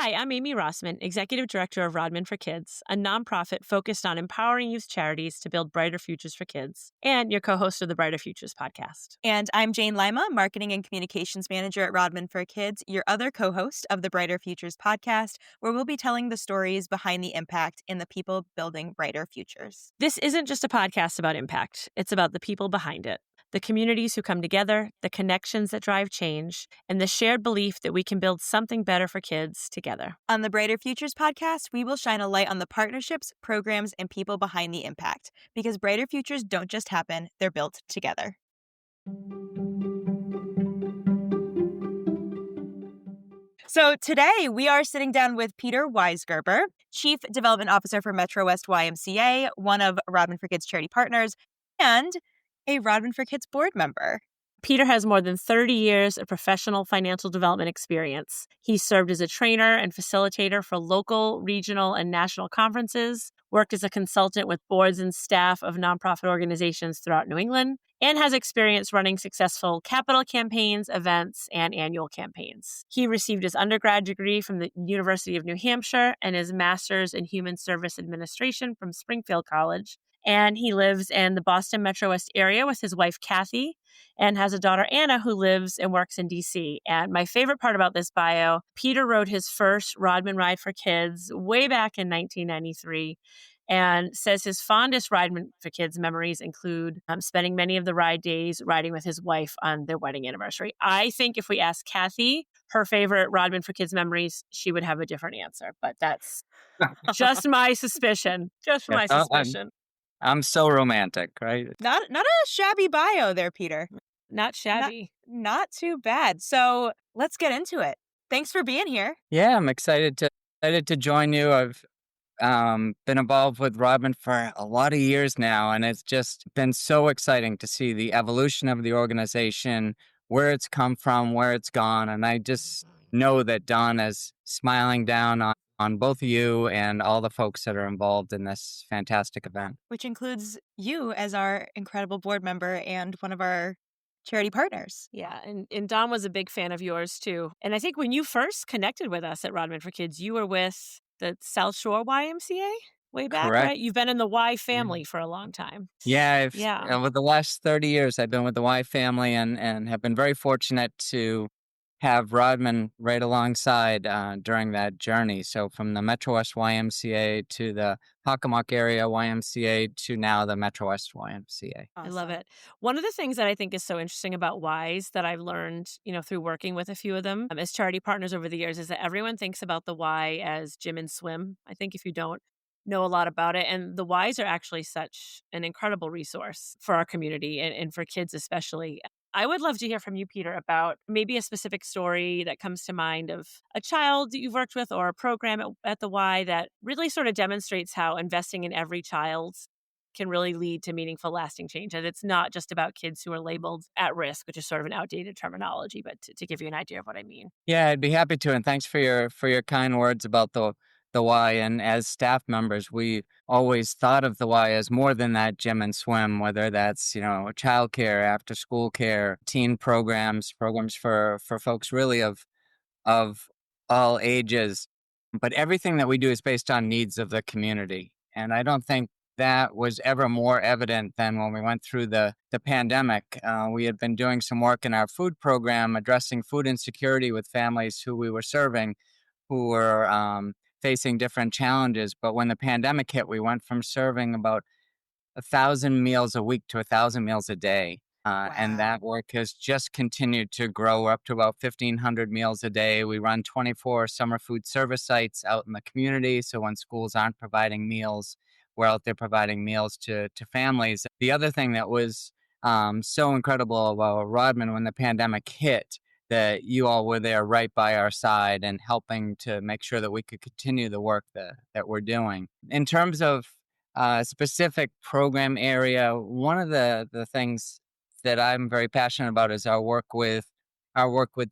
Hi, I'm Amy Rossman, Executive Director of Rodman for Kids, a nonprofit focused on empowering youth charities to build brighter futures for kids, and your co-host of the Brighter Futures podcast. And I'm Jane Lima, Marketing and Communications Manager at Rodman for Kids, your other co-host of the Brighter Futures podcast, where we'll be telling the stories behind the impact in the people building brighter futures. This isn't just a podcast about impact. It's about the people behind it. The communities who come together, the connections that drive change, and the shared belief that we can build something better for kids together. On the Brighter Futures podcast, we will shine a light on the partnerships, programs, and people behind the impact, because brighter futures don't just happen, they're built together. So today we are sitting down with Peter Waisgerber, Chief Development Officer for MetroWest YMCA, one of Rodman for Kids charity partners, and a Rodman for Kids board member. Peter has more than 30 years of professional financial development experience. He served as a trainer and facilitator for local, regional, and national conferences, worked as a consultant with boards and staff of nonprofit organizations throughout New England, and has experience running successful capital campaigns, events, and annual campaigns. He received his undergrad degree from the University of New Hampshire and his master's in human service administration from Springfield College. And he lives in the Boston Metro West area with his wife, Kathy, and has a daughter, Anna, who lives and works in D.C. And my favorite part about this bio, Peter rode his first Rodman ride for kids way back in 1993 and says his fondest Rodman for Kids memories include spending many of the ride days riding with his wife on their wedding anniversary. I think if we asked Kathy her favorite Rodman for Kids memories, she would have a different answer. But that's just my suspicion. Just my suspicion. I'm so romantic, right? Not a shabby bio there, Peter. Not shabby. Not too bad. So let's get into it. Thanks for being here. Yeah, I'm excited to join you. I've been involved with Rodman for a lot of years now, and it's just been so exciting to see the evolution of the organization, where it's come from, where it's gone, and I just know that Don is smiling down on both of you and all the folks that are involved in this fantastic event. Which includes you as our incredible board member and one of our charity partners. Yeah, and Don was a big fan of yours too. And I think when you first connected with us at Rodman for Kids, you were with the South Shore YMCA way back, Correct. right? You've been in the Y family for a long time. Yeah, Yeah. With the last 30 years, I've been with the Y family and have been very fortunate to have Rodman right alongside during that journey. So from the MetroWest YMCA to the Hockomock area YMCA to now the MetroWest YMCA. Awesome. I love it. One of the things that I think is so interesting about Ys that I've learned, through working with a few of them as charity partners over the years is that everyone thinks about the Y as gym and swim. I think if you don't know a lot about it, and the Ys are actually such an incredible resource for our community and for kids especially. I would love to hear from you, Peter, about maybe a specific story that comes to mind of a child that you've worked with or a program at the Y that really sort of demonstrates how investing in every child can really lead to meaningful, lasting change. And it's not just about kids who are labeled at risk, which is sort of an outdated terminology, but to give you an idea of what I mean. Yeah, I'd be happy to. And thanks for your kind words about the Y. And as staff members, we always thought of the Y as more than that gym and swim, whether that's, childcare, after school care, teen programs for folks really of all ages. But everything that we do is based on needs of the community. And I don't think that was ever more evident than when we went through the pandemic. We had been doing some work in our food program, addressing food insecurity with families who we were serving, who were facing different challenges. But when the pandemic hit, we went from serving about 1,000 meals a week to 1,000 meals a day. Wow. And that work has just continued to grow. We're up to about 1,500 meals a day. We run 24 summer food service sites out in the community. So when schools aren't providing meals, we're out there providing meals to families. The other thing that was so incredible about Rodman when the pandemic hit, that you all were there right by our side and helping to make sure that we could continue the work that we're doing. In terms of specific program area, one of the things that I'm very passionate about is our work with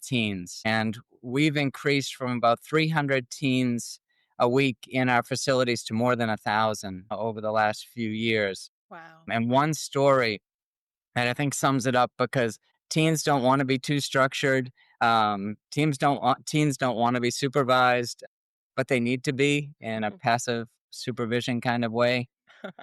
teens. And we've increased from about 300 teens a week in our facilities to more than 1,000 over the last few years. Wow. And one story that I think sums it up, because teens don't want to be too structured. Teens don't want to be supervised. but they need to be in a passive supervision kind of way.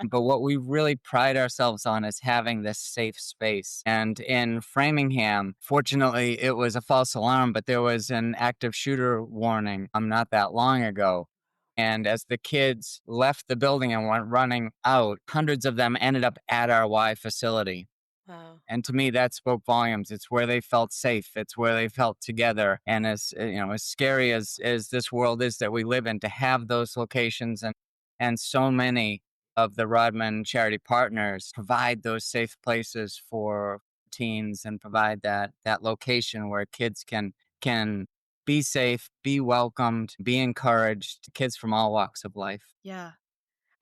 But what we really pride ourselves on is having this safe space. And in Framingham, fortunately, it was a false alarm, but there was an active shooter warning not that long ago. And as the kids left the building and went running out, hundreds of them ended up at our Y facility. Wow. And to me, that spoke volumes. It's where they felt safe. It's where they felt together. And as as scary as this world is that we live in, to have those locations and so many of the Rodman charity partners provide those safe places for teens and provide that location where kids can be safe, be welcomed, be encouraged. Kids from all walks of life. Yeah.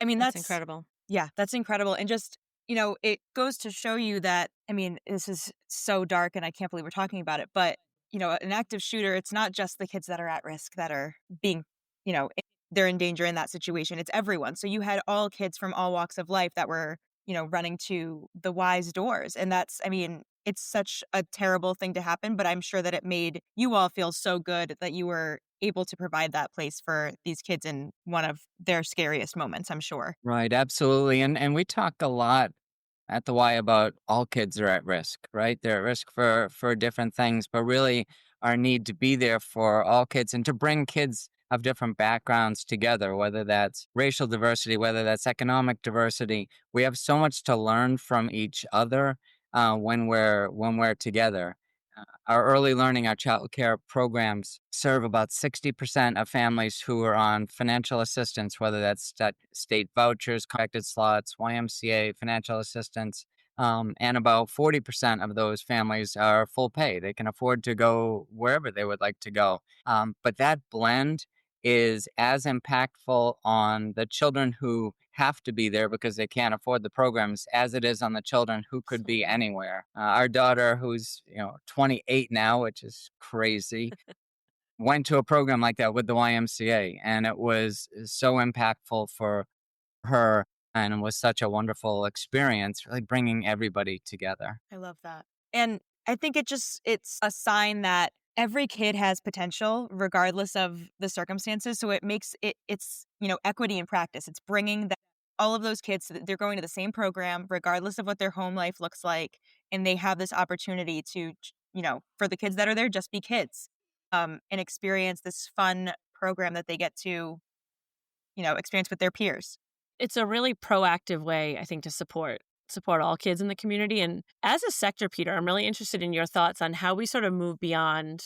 I mean, That's incredible. yeah, that's incredible. And just, it goes to show you that, I mean, this is so dark and I can't believe we're talking about it, but, an active shooter, it's not just the kids that are at risk that are being, they're in danger in that situation. It's everyone. So you had all kids from all walks of life that were, running to the Y's doors. And I mean, it's such a terrible thing to happen, but I'm sure that it made you all feel so good that you were able to provide that place for these kids in one of their scariest moments, I'm sure. Right, absolutely. And we talk a lot at the Y about all kids are at risk, right? They're at risk for different things, but really our need to be there for all kids and to bring kids of different backgrounds together, whether that's racial diversity, whether that's economic diversity. We have so much to learn from each other when we're together. Our early learning, our child care programs serve about 60% of families who are on financial assistance, whether that's state vouchers, corrected slots, YMCA, financial assistance. And about 40% of those families are full pay. They can afford to go wherever they would like to go. But that blend is as impactful on the children who have to be there because they can't afford the programs as it is on the children who could be anywhere. Our daughter, who's 28 now, which is crazy, went to a program like that with the YMCA, and it was so impactful for her, and it was such a wonderful experience, really bringing everybody together. I love that. And I think it's a sign that every kid has potential regardless of the circumstances. So it makes it's, equity in practice. It's bringing all of those kids so that they're going to the same program regardless of what their home life looks like, and they have this opportunity to, for the kids that are there, just be kids. And experience this fun program that they get to, experience with their peers. It's a really proactive way, I think, to support all kids in the community. And as a sector, Peter, I'm really interested in your thoughts on how we sort of move beyond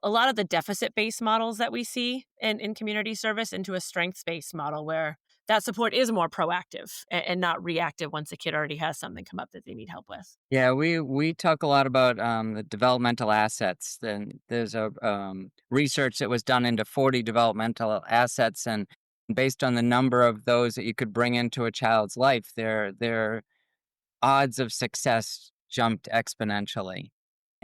a lot of the deficit-based models that we see in community service into a strengths-based model where that support is more proactive and not reactive once a kid already has something come up that they need help with. Yeah, we talk a lot about the developmental assets. Then there's a research that was done into 40 developmental assets, and based on the number of those that you could bring into a child's life, their odds of success jumped exponentially.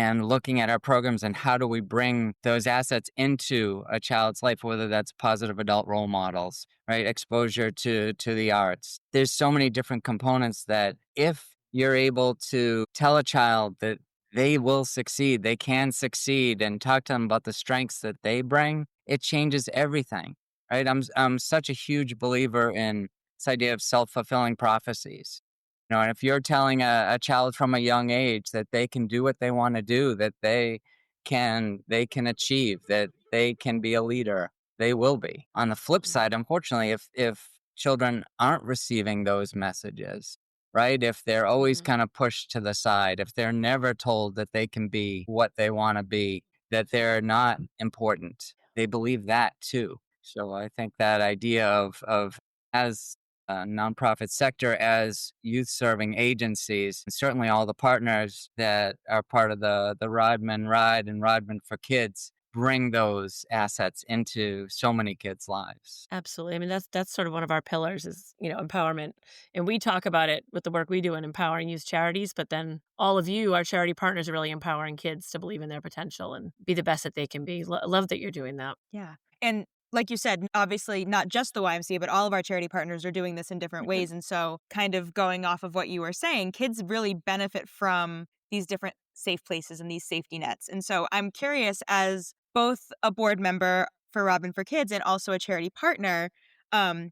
And looking at our programs and how do we bring those assets into a child's life, whether that's positive adult role models, right? Exposure to the arts. There's so many different components that if you're able to tell a child that they will succeed, they can succeed, and talk to them about the strengths that they bring, it changes everything, right? I'm such a huge believer in this idea of self-fulfilling prophecies. And if you're telling a child from a young age that they can do what they want to do, that they can achieve, that they can be a leader, they will be. On the flip side, unfortunately, if children aren't receiving those messages, right? If they're always Mhm. kind of pushed to the side, if they're never told that they can be what they want to be, that they're not important, they believe that too. So I think that idea of as nonprofit sector, as youth serving agencies, and certainly all the partners that are part of the Rodman Ride and Rodman for Kids bring those assets into so many kids' lives. Absolutely. I mean, that's sort of one of our pillars is, empowerment. And we talk about it with the work we do in empowering youth charities, but then all of you, our charity partners, are really empowering kids to believe in their potential and be the best that they can be. Love that you're doing that. Yeah. And like you said, obviously not just the YMCA, but all of our charity partners are doing this in different ways. And so, kind of going off of what you were saying, kids really benefit from these different safe places and these safety nets. And so, I'm curious, as both a board member for Robin for Kids and also a charity partner. Um,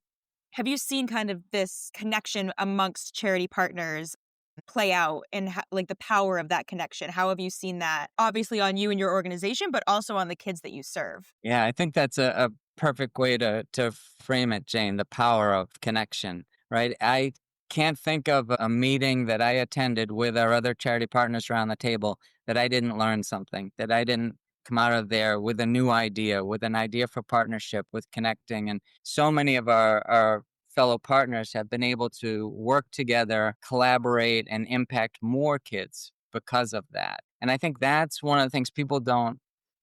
have you seen kind of this connection amongst charity partners play out and like the power of that connection? How have you seen that obviously on you and your organization, but also on the kids that you serve? Yeah, I think that's a perfect way to frame it, Jane, the power of connection, right? I can't think of a meeting that I attended with our other charity partners around the table that I didn't learn something, that I didn't come out of there with a new idea, with an idea for partnership, with connecting. And so many of our fellow partners have been able to work together, collaborate, and impact more kids because of that. And I think that's one of the things people don't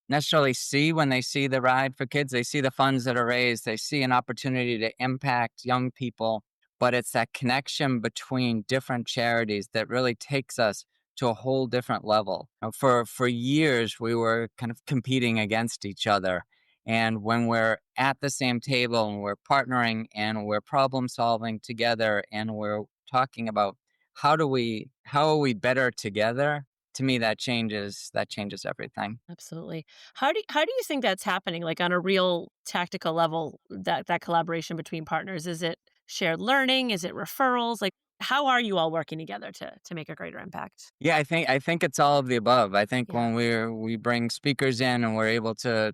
necessarily see when they see the ride for kids. They see the funds that are raised, they see an opportunity to impact young people, but it's that connection between different charities that really takes us to a whole different level. For years, we were kind of competing against each other. And when we're at the same table and we're partnering and we're problem solving together and we're talking about how are we better together, to me that changes everything. Absolutely. How do you think that's happening, like, on a real tactical level, that collaboration between partners? Is it shared learning? Is it referrals? Like, how are you all working together to make a greater impact? Yeah, I think it's all of the above. I think Yeah. when we bring speakers in and we're able to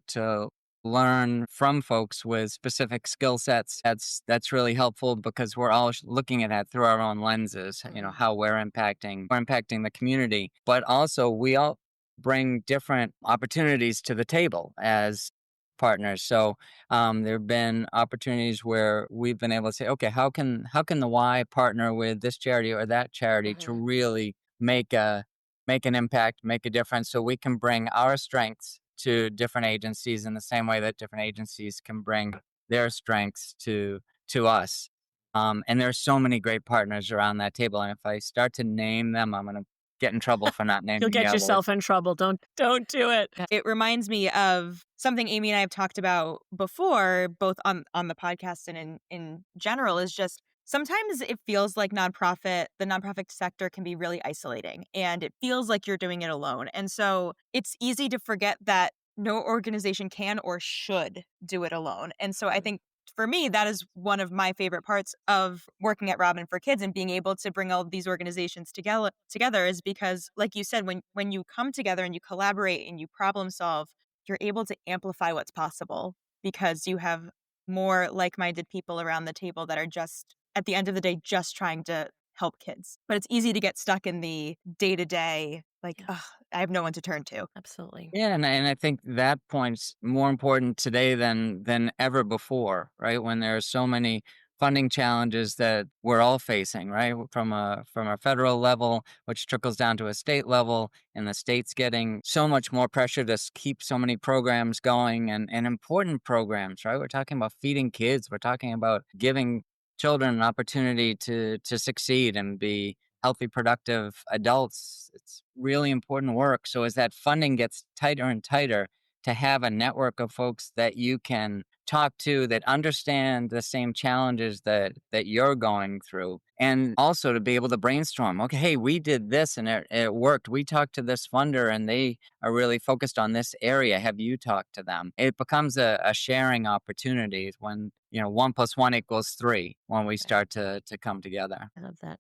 learn from folks with specific skill sets, that's really helpful because we're all looking at that through our own lenses, Mhm. how we're impacting the community. But also we all bring different opportunities to the table as partners. So there have been opportunities where we've been able to say, okay, how can the Y partner with this charity or that charity to Mhm. really make an impact, make a difference, so we can bring our strengths to different agencies in the same way that different agencies can bring their strengths to us. And there's so many great partners around that table, and if I start to name them, I'm gonna get in trouble for not You'll naming the get others. yourself in trouble. Don't do it. It reminds me of something Amy and I have talked about before, both on the podcast and in general, is just sometimes it feels like the nonprofit sector can be really isolating and it feels like you're doing it alone. And so it's easy to forget that no organization can or should do it alone. And so I Mhm. think for me, that is one of my favorite parts of working at Robin for Kids and being able to bring all of these organizations together is because, like you said, when you come together and you collaborate and you problem solve, you're able to amplify what's possible because you have more like-minded people around the table that are just at the end of the day just trying to help kids. But it's easy to get stuck in the day-to-day, like, Yeah, ugh, I have no one to turn to. absolutely. Yeah, and I think that point's more important today than ever before, right? When there are so many funding challenges that we're all facing, right? From a federal level, which trickles down to a state level, and the state's getting so much more pressure to keep so many programs going and important programs, right? We're talking about feeding kids, we're talking about giving children an opportunity to succeed and be healthy, productive adults. It's really important work. So as that funding gets tighter and tighter, to have a network of folks that you can talk to that understand the same challenges that you're going through, and also to be able to brainstorm. Okay, hey, we did this and it worked. We talked to this funder and they are really focused on this area. Have you talked to them? It becomes a sharing opportunity when 1 + 1 = 3 when we Right. start to come together. I love that.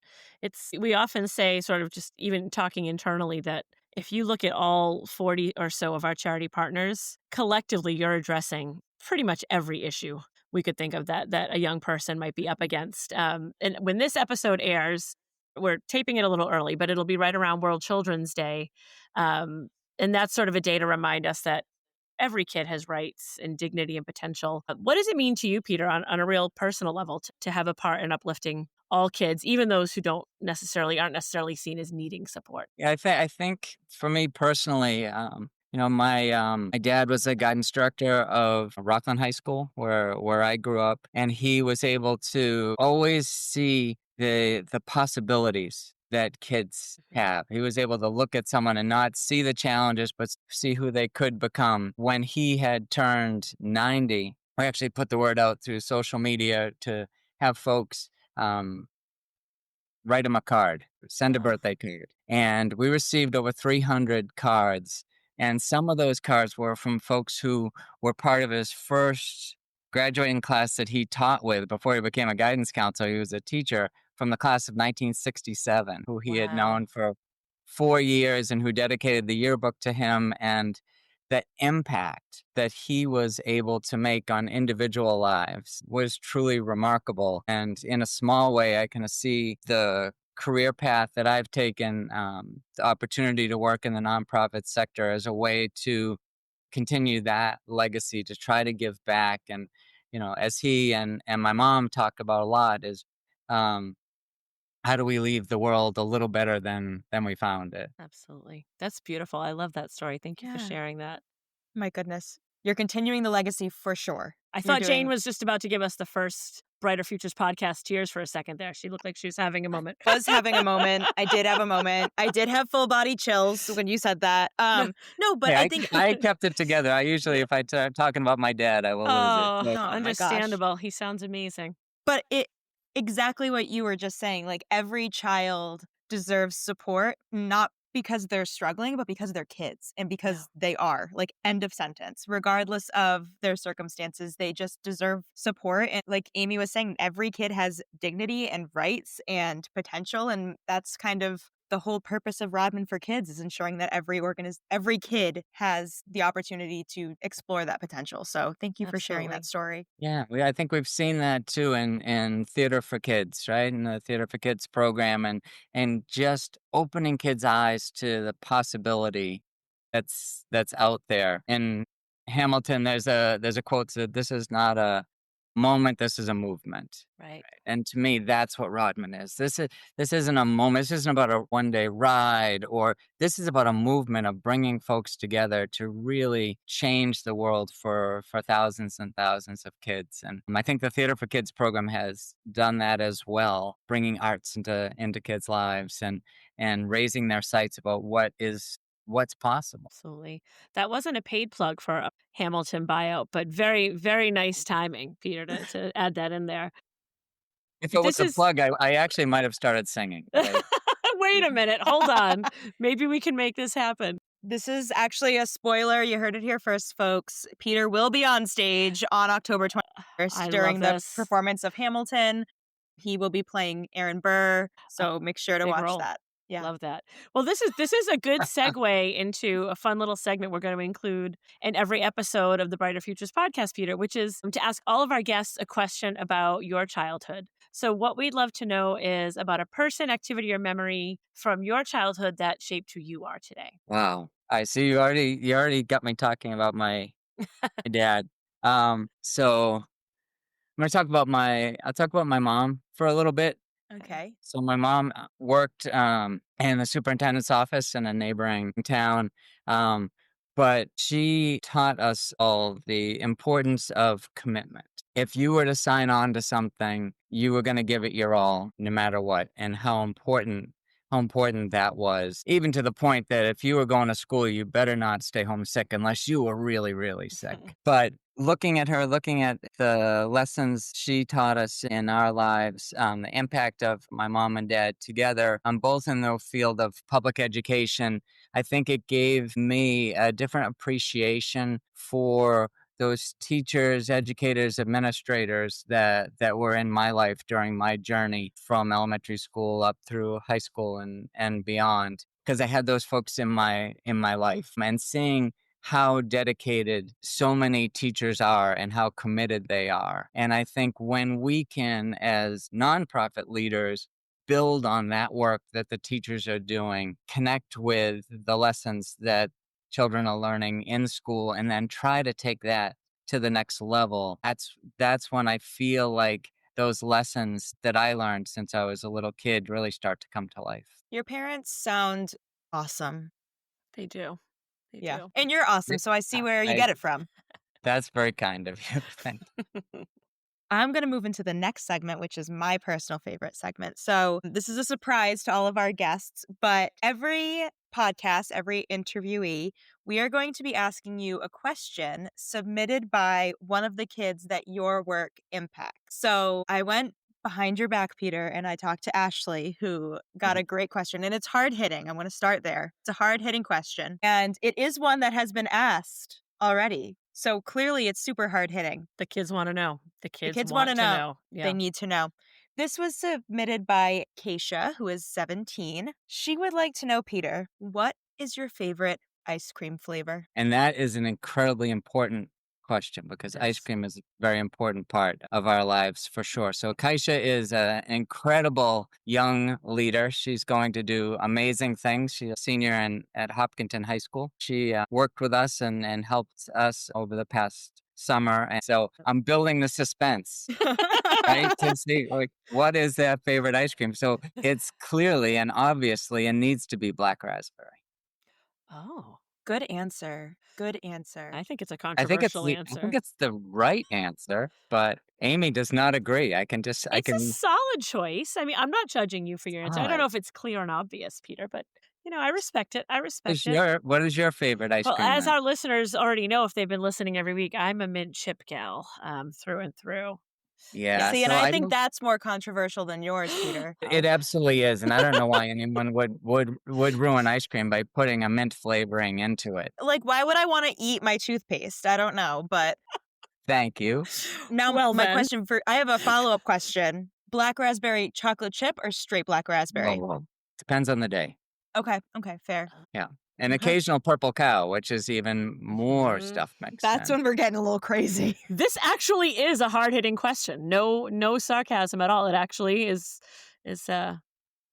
We often say, sort of just even talking internally, that if you look at all 40 or so of our charity partners, collectively, you're addressing pretty much every issue we could think of that a young person might be up against. And when this episode airs, we're taping it a little early, but it'll be right around World Children's Day. Um, and that's sort of a day to remind us that every kid has rights and dignity and potential. What does it mean to you, Peter, on a real personal level, to have a part in uplifting all kids, even those who aren't necessarily seen as needing support? Yeah, I think for me personally, my dad was a guide instructor of Rockland High School where I grew up, and he was able to always see the possibilities that kids Mhm. have. He was able to look at someone and not see the challenges, but see who they could become. When he had turned 90, we actually put the word out through social media to have folks. Write him a card, send a Oh, birthday card. And we received over 300 cards And some of those cards were from folks who were part of his first graduating class that he taught with before he became a guidance counselor. He was a teacher from the class of 1967, who he had Wow. known for 4 years and who dedicated the yearbook to him. And the impact that he was able to make on individual lives was truly remarkable. And in a small way, I can see the career path that I've taken, the opportunity to work in the nonprofit sector as a way to continue that legacy, to try to give back. And, as he and my mom talk about a lot is, um, how do we leave the world a little better than we found it? Absolutely. That's beautiful. I love that story. Thank you for Yeah. sharing that. My goodness. You're continuing the legacy for sure. I You're thought Jane doing was just about to give us the first Brighter Futures podcast tears for a second there. She looked like she was having a moment. was having a moment. I did have a moment. I did have full body chills when you said that. No, but Hey, I I think I kept it together. I usually, if I start talking about my dad, I will lose it. Oh, So, oh my gosh. understandable. He sounds amazing. But it exactly what you were just saying. Like every child deserves support, not because they're struggling, but because they're kids and because they are. Like end of sentence. Regardless of their circumstances, they just deserve support. And like Amy was saying, every kid has dignity and rights and potential. And that's kind of the whole purpose of Rodman for Kids is ensuring that every kid has the opportunity to explore that potential. So thank you for sharing Absolutely. that story. yeah, I think we've seen that too in Theater for Kids, right? In the Theater for Kids program, and just opening kids' eyes to the possibility that's out there. In Hamilton, there's a quote that this is not a moment, this is a movement. Right. And to me, that's what Rodman is. This isn't a moment. This isn't about a one-day ride, or this is about a movement of bringing folks together to really change the world for thousands and thousands of kids. And I think the Theater for Kids program has done that as well, bringing arts into kids' lives and raising their sights about what's possible. Absolutely. That wasn't a paid plug for a Hamilton buyout, but very, very nice timing, Peter, to add that in there. If it was This a is plug, I actually might have started singing, but I Wait a minute. Hold on. Maybe we can make this happen. This is actually a spoiler. You heard it here first, folks. Peter will be on stage on October I 21st love during the this. performance of Hamilton. He will be playing Aaron Burr, so make sure to Big watch role. that. Yeah. Love that. Well, this is a good segue into a fun little segment we're going to include in every episode of the Brighter Futures podcast, Peter, which is to ask all of our guests a question about your childhood. So what we'd love to know is about a person, activity, or memory from your childhood that shaped who you are today. wow. I see you already got me talking about my dad. So I'll talk about my mom for a little bit. Okay. So my mom worked in the superintendent's office in a neighboring town, but she taught us all the importance of commitment. If you were to sign on to something, you were going to give it your all, no matter what, and how important that was. Even to the point that if you were going to school, you better not stay home sick unless you were really, really sick. But looking at her, looking at the lessons she taught us in our lives, the impact of my mom and dad together, both in the field of public education, I think it gave me a different appreciation for those teachers, educators, administrators that were in my life during my journey from elementary school up through high school and beyond. Because I had those folks in my life, and seeing how dedicated so many teachers are and how committed they are. And I think when we can, as nonprofit leaders, build on that work that the teachers are doing, connect with the lessons that children are learning in school, and then try to take that to the next level, that's when I feel like those lessons that I learned since I was a little kid really start to come to life. Your parents sound awesome. They do. They Yeah. do. And you're awesome, so I see where you I, get it from. that's very kind of you. Thank I'm going to move into the next segment, which is my personal favorite segment. So, this is a surprise to all of our guests, but every podcast, every interviewee, we are going to be asking you a question submitted by one of the kids that your work impacts. So, I went behind your back, Peter, and I talked to Ashley, who got a great question. And it's hard hitting. I'm going to start there. It's a hard hitting question. And it is one that has been asked already. So clearly it's super hard hitting. The kids want to know. The The kids kids want want to to know. know. Yeah. They need to know. This was submitted by Keisha, who is 17. She would like to know, Peter, what is your favorite ice cream flavor? And that is an incredibly important question because It ice is. cream is a very important part of our lives for sure. So Kaisha is an incredible young leader. She's going to do amazing things. She's a senior at Hopkinton High School. She worked with us and helped us over the past summer. And so I'm building the suspense, right? To see like what is their favorite ice cream. So it's clearly and obviously and needs to be black raspberry. Oh, Good answer. Good answer. I think it's a I think controversial I answer. think it's the right answer, but Amy does not agree. I It's a solid choice. I mean, I'm not judging you for your answer. I don't know if it's clear and obvious, Peter, but I respect it. I respect it. What is your favorite ice Well, cream as then? our listeners already know, if they've been listening every week, I'm a mint chip gal, through and through. Yeah, See, and so I I think don't that's more controversial than yours, Peter. it absolutely is, and I don't know why anyone would ruin ice cream by putting a mint flavoring into it. Like, why would I want to eat my toothpaste? I don't know, but Thank you. now Well, my then. question I have a follow-up question. Black raspberry chocolate chip or straight black raspberry? Well, depends on the day. Okay, fair. Yeah. An Okay. occasional purple cow, which is even more Mhm. stuff mixed That's in. when we're getting a little crazy. This actually is a hard-hitting question. No sarcasm at all. It actually is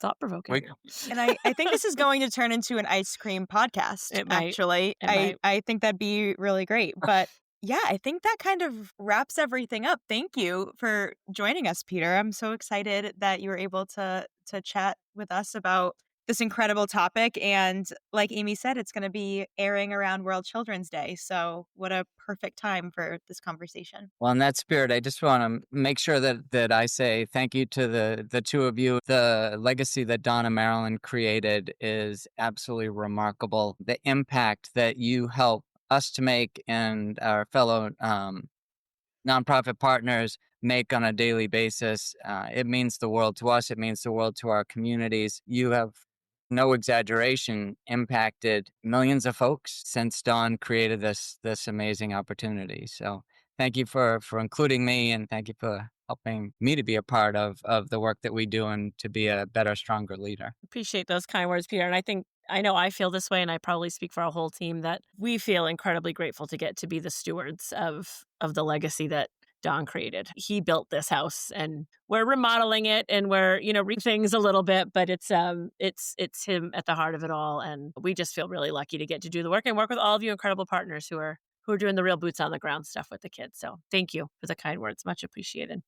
thought-provoking. We- And I think this is going to turn into an ice cream podcast, It might. actually. It might. I think that'd be really great. But yeah, I think that kind of wraps everything up. Thank you for joining us, Peter. I'm so excited that you were able to chat with us about this incredible topic. And like Amy said, it's going to be airing around World Children's Day. So what a perfect time for this conversation. Well, in that spirit, I just want to make sure that I say thank you to the two of you. The legacy that Don and Marilyn created is absolutely remarkable. The impact that you help us to make and our fellow nonprofit partners make on a daily basis, it means the world to us. It means the world to our communities. You have, no exaggeration, impacted millions of folks since Don created this amazing opportunity. So thank you for including me, and thank you for helping me to be a part of the work that we do and to be a better, stronger leader. Appreciate those kind words, Peter. And I know I feel this way, and I probably speak for our whole team, that we feel incredibly grateful to get to be the stewards of the legacy that Don created. He built this house, and we're remodeling it, and we're things a little bit, but it's him at the heart of it all, and we just feel really lucky to get to do the work and work with all of you incredible partners who are doing the real boots on the ground stuff with the kids. So thank you for the kind words, much appreciated.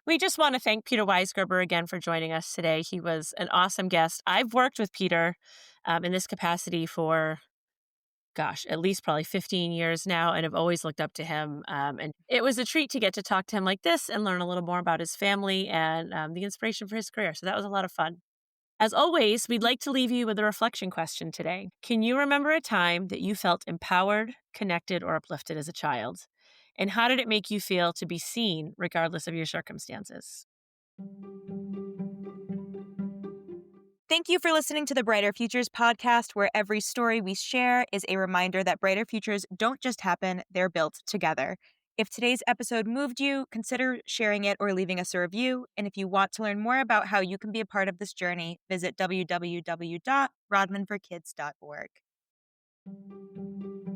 We just want to thank Peter Waisgerber again for joining us today. He was an awesome guest. I've worked with Peter in this capacity for, at least probably 15 years now, and have always looked up to him. And it was a treat to get to talk to him like this and learn a little more about his family and the inspiration for his career. So that was a lot of fun. As always, we'd like to leave you with a reflection question today. Can you remember a time that you felt empowered, connected, or uplifted as a child? And how did it make you feel to be seen regardless of your circumstances? Thank you for listening to the Brighter Futures podcast, where every story we share is a reminder that brighter futures don't just happen, they're built together. If today's episode moved you, consider sharing it or leaving us a review. And if you want to learn more about how you can be a part of this journey, visit www.rodmanforkids.org.